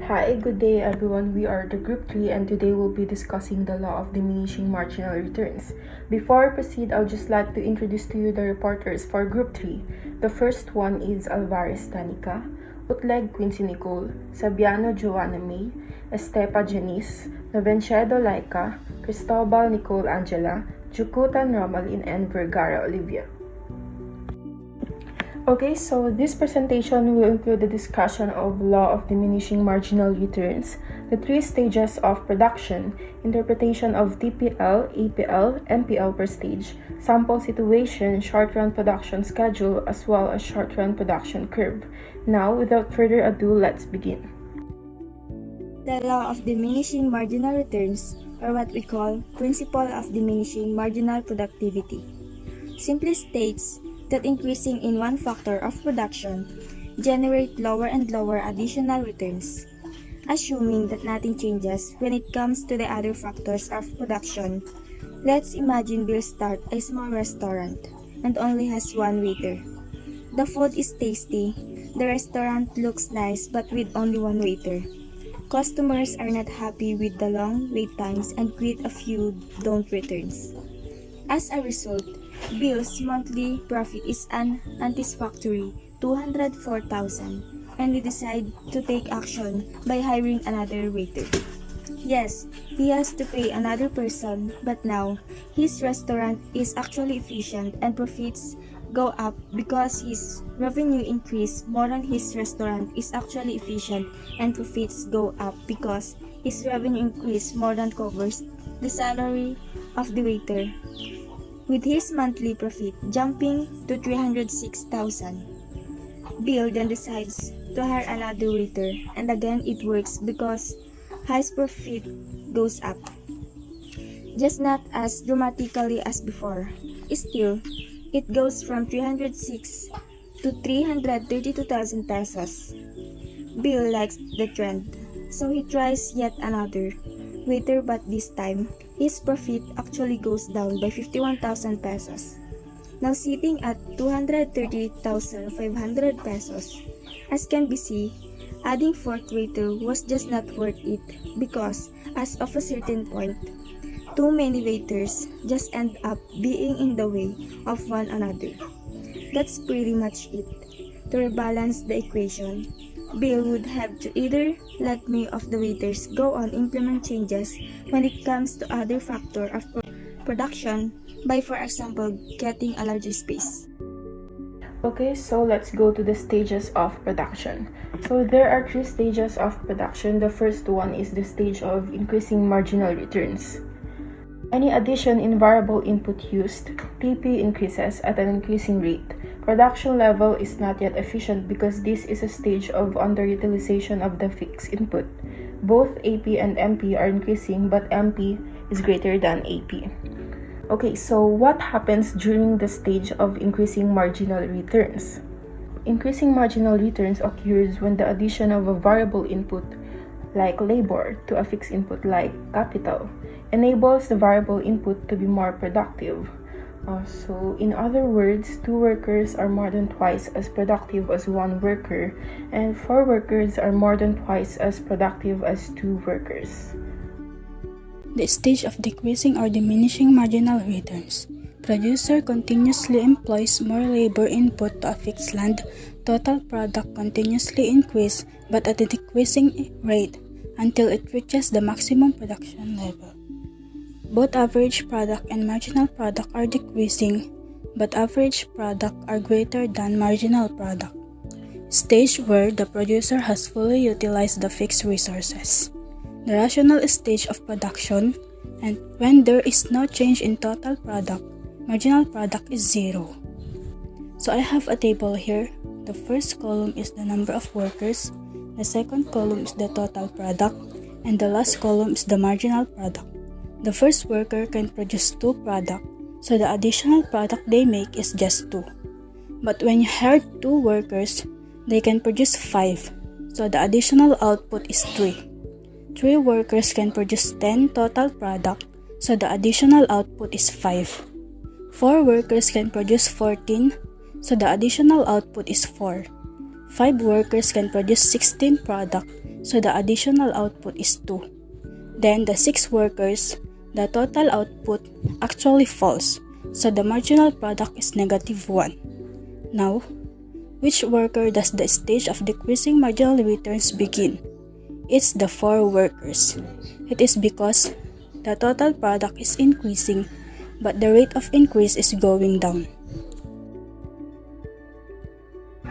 Hi, good day everyone. We are the Group 3 and today we'll be discussing the law of diminishing marginal returns. Before I proceed, I would just like to introduce to you the reporters for Group 3. The first one is Alvarez Danica, Utleg Quincy Nicole, Sabiano Joanna May, Estepa Janice, Novencedo Laika, Cristobal Nicole Angela, Jukutan Romalin, and Vergara Olivia. Okay, so this presentation will include the discussion of law of diminishing marginal returns, the three stages of production, interpretation of TPL, APL, MPL per stage, sample situation, short-run production schedule, as well as short-run production curve. Now, without further ado, let's begin. The law of diminishing marginal returns, or what we call principle of diminishing marginal productivity, simply states that increasing in one factor of production generate lower and lower additional returns. Assuming that nothing changes when it comes to the other factors of production, let's imagine Bill starts a small restaurant and only has one waiter. The food is tasty, the restaurant looks nice but with only one waiter. Customers are not happy with the long wait times and quit a few don't returns. As a result, Bill's monthly profit is an unsatisfactory $204,000 and he decides to take action by hiring another waiter. Yes, he has to pay another person, but now his restaurant is actually efficient and profits go up because his revenue increase more than his restaurant is actually efficient and profits go up because his revenue increase more than covers the salary of the waiter, with his monthly profit jumping to $306,000. Bill then decides to hire another waiter, and again it works because his profit goes up, just not as dramatically as before. Still, it goes from 306 to 332,000 pesos. Bill likes the trend, so he tries yet another waiter, but this time, his profit actually goes down by 51,000 pesos. Now sitting at 238,500 pesos. As can be seen, adding fourth waiter was just not worth it because, as of a certain point, too many waiters just end up being in the way of one another. That's pretty much it. To rebalance the equation, Bill would have to either let many of the waiters go on implement changes when it comes to other factor of production by, for example, getting a larger space. Okay, so let's go to the stages of production. So there are three stages of production. The first one is the stage of increasing marginal returns. Any addition in variable input used, TP increases at an increasing rate. Production level is not yet efficient because this is a stage of underutilization of the fixed input. Both AP and MP are increasing, but MP is greater than AP. Okay, so what happens during the stage of increasing marginal returns? Increasing marginal returns occurs when the addition of a variable input like labor to a fixed input like capital enables the variable input to be more productive. So in other words, two workers are more than twice as productive as one worker, and four workers are more than twice as productive as two workers. The stage of decreasing or diminishing marginal returns. Producer continuously employs more labor input to a fixed land. Total product continuously increase but at a decreasing rate until it reaches the maximum production level. Both average product and marginal product are decreasing, but average product are greater than marginal product. Stage where the producer has fully utilized the fixed resources. The rational stage of production, and when there is no change in total product, marginal product is zero. So I have a table here. The first column is the number of workers, the second column is the total product, and the last column is the marginal product. The first worker can produce two products, so the additional product they make is just 2. But when you hire 2 workers, they can produce 5, so the additional output is 3. 3 workers can produce 10 total product, so the additional output is 5. 4 workers can produce 14, so the additional output is 4. 5 workers can produce 16 product, so the additional output is 2. Then the 6 workers, the total output actually falls, so the marginal product is negative 1. Now, which worker does the stage of decreasing marginal returns begin? It's the 4 workers. It is because the total product is increasing, but the rate of increase is going down.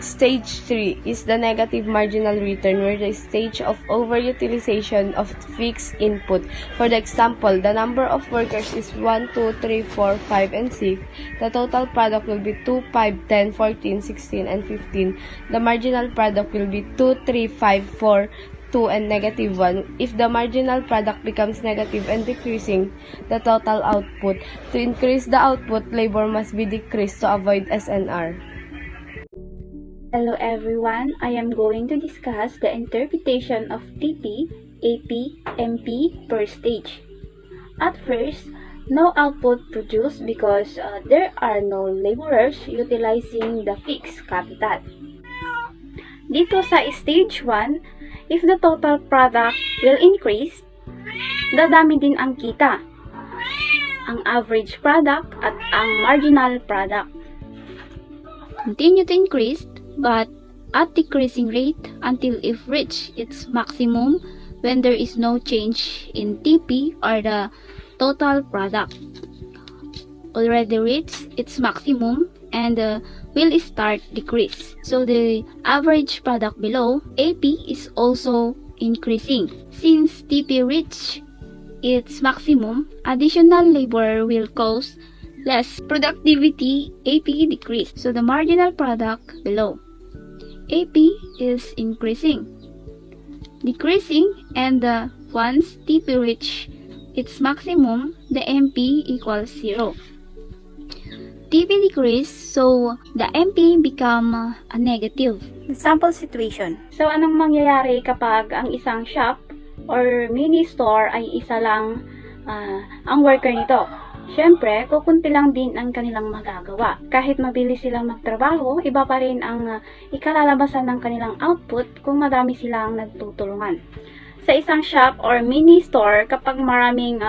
Stage 3 is the negative marginal return, where the stage of overutilization of fixed input. For the example, the number of workers is 1, 2, 3, 4, 5, and 6. The total product will be 2, 5, 10, 14, 16, and 15. The marginal product will be 2, 3, 5, 4, 2, and negative 1. If the marginal product becomes negative and decreasing the total output, to increase the output, labor must be decreased to avoid SNR. Hello everyone, I am going to discuss the interpretation of TP, AP, MP per stage. At first, no output produced because there are no laborers utilizing the fixed capital. Dito sa stage 1, if the total product will increase, dadami din ang kita, ang average product at ang marginal product. Continue to increase but at decreasing rate until it reach its maximum when there is no change in TP or the total product. Already reached its maximum and will start decrease. So the average product below AP is also increasing. Since TP reach its maximum, additional labor will cause less productivity, AP decrease. So the marginal product below AP is increasing, decreasing, and once TP reach its maximum, the MP equals 0. TP decrease, so the MP become a negative. Sample situation. So anong mangyayari kapag ang isang shop or mini store ay isa lang ang worker nito? Siyempre, kukunti lang din ang kanilang magagawa. Kahit mabilis silang magtrabaho, iba pa rin ang ikalalabasan ng kanilang output kung madami silang nagtutulungan. Sa isang shop or mini store, kapag maraming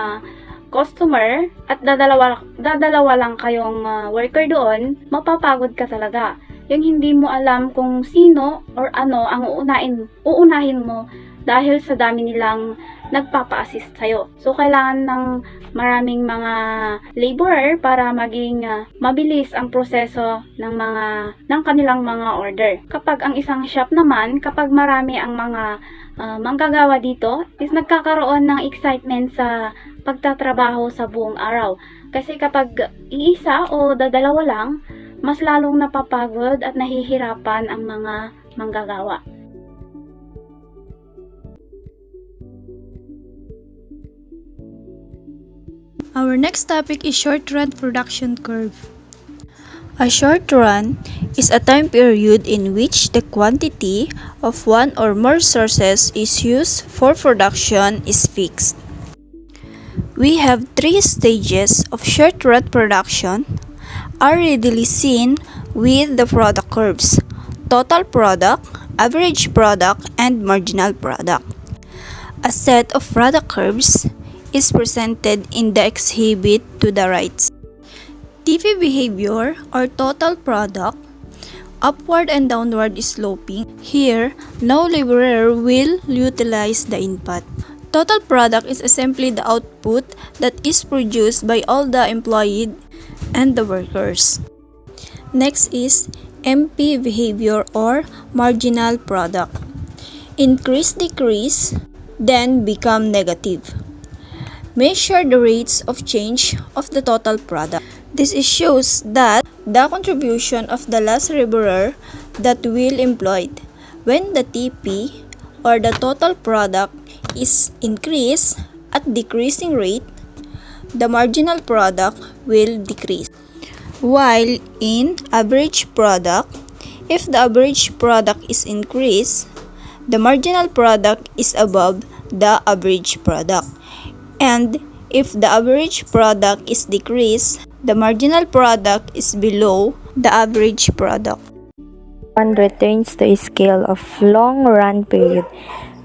customer at dadalawa lang kayong worker doon, mapapagod ka talaga. Yung hindi mo alam kung sino or ano ang uunahin mo dahil sa dami nilang nagpapa-assist sa'yo. So, kailangan ng maraming mga laborer para maging mabilis ang proseso ng kanilang mga order. Kapag ang isang shop naman, kapag marami ang mga manggagawa dito, is nagkakaroon ng excitement sa pagtatrabaho sa buong araw. Kasi kapag iisa o dadalawa lang, mas lalong napapagod at nahihirapan ang mga manggagawa. Our next topic is short-run production curve. A short run is a time period in which the quantity of one or more sources is used for production is fixed. We have 3 stages of short-run production are readily seen with the product curves: total product, average product, and marginal product. A set of product curves is presented in the exhibit to the right. TP behavior or total product, upward and downward sloping. Here, no laborer will utilize the input. Total product is simply the output that is produced by all the employed and the workers. Next is MP behavior or marginal product. Increase, decrease, then become negative. Measure the rates of change of the total product. This shows that the contribution of the last laborer that will employed when the TP or the total product is increased at decreasing rate, the marginal product will decrease. While in average product, if the average product is increased, the marginal product is above the average product. And if the average product is decreased, the marginal product is below the average product. One returns to a scale of long run period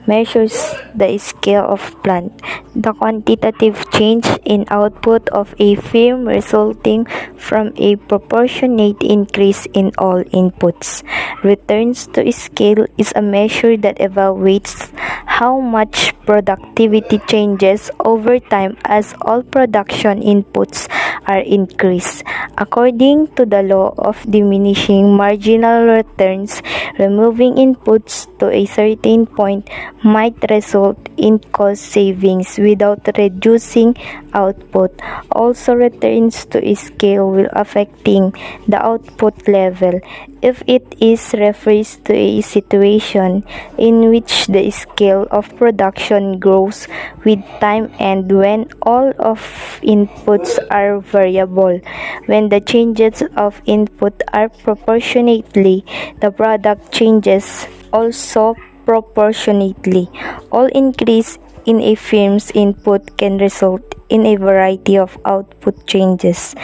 measures the scale of plant. The quantitative change in output of a firm resulting from a proportionate increase in all inputs. Returns to scale is a measure that evaluates how much productivity changes over time as all production inputs are increased. According to the law of diminishing marginal returns, removing inputs to a certain point might result in cost savings without reducing output. Also, returns to scale will affecting the output level if it is refers to a situation in which the scale of production grows with time and when all of inputs are variable. When the changes of input are proportionately, the product changes also proportionately. All increase in a firm's input can result in a variety of output changes.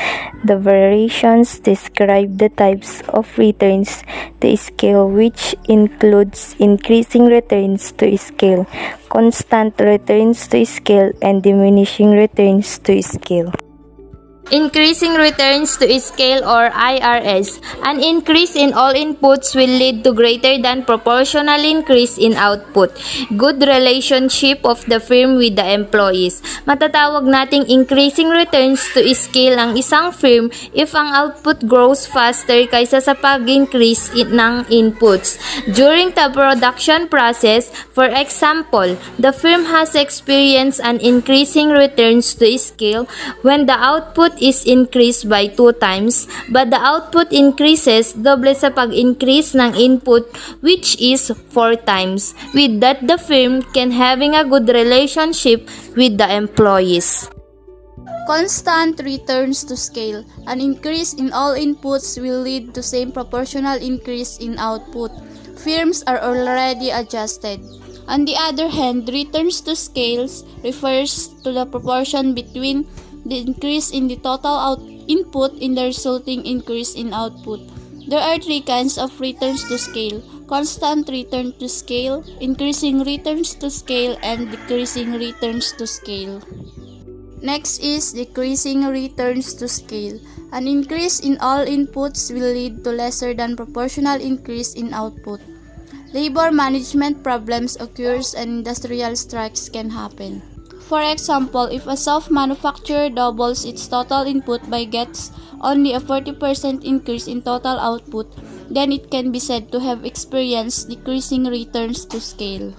The variations describe the types of returns to scale, which includes increasing returns to scale, constant returns to scale, and diminishing returns to scale. Increasing returns to scale or IRS. An increase in all inputs will lead to greater than proportional increase in output. Good relationship of the firm with the employees. Matatawag nating increasing returns to scale ang isang firm if ang output grows faster kaysa sa pag-increase ng inputs. During the production process, for example, the firm has experienced an increasing returns to scale when the output is increased by 2 times, but the output increases doble sa pag-increase ng input, which is 4 times. With that, the firm can having a good relationship with the employees. Constant returns to scale. An increase in all inputs will lead to same proportional increase in output. Firms are already adjusted. On the other hand, returns to scales refers to the proportion between the increase in the total input in the resulting increase in output. There are 3 kinds of returns to scale: constant return to scale, increasing returns to scale, and decreasing returns to scale. Next is decreasing returns to scale. An increase in all inputs will lead to lesser than proportional increase in output. Labor management problems occurs and industrial strikes can happen. For example, if a soft manufacturer doubles its total input but gets only a 40% increase in total output, then it can be said to have experienced decreasing returns to scale.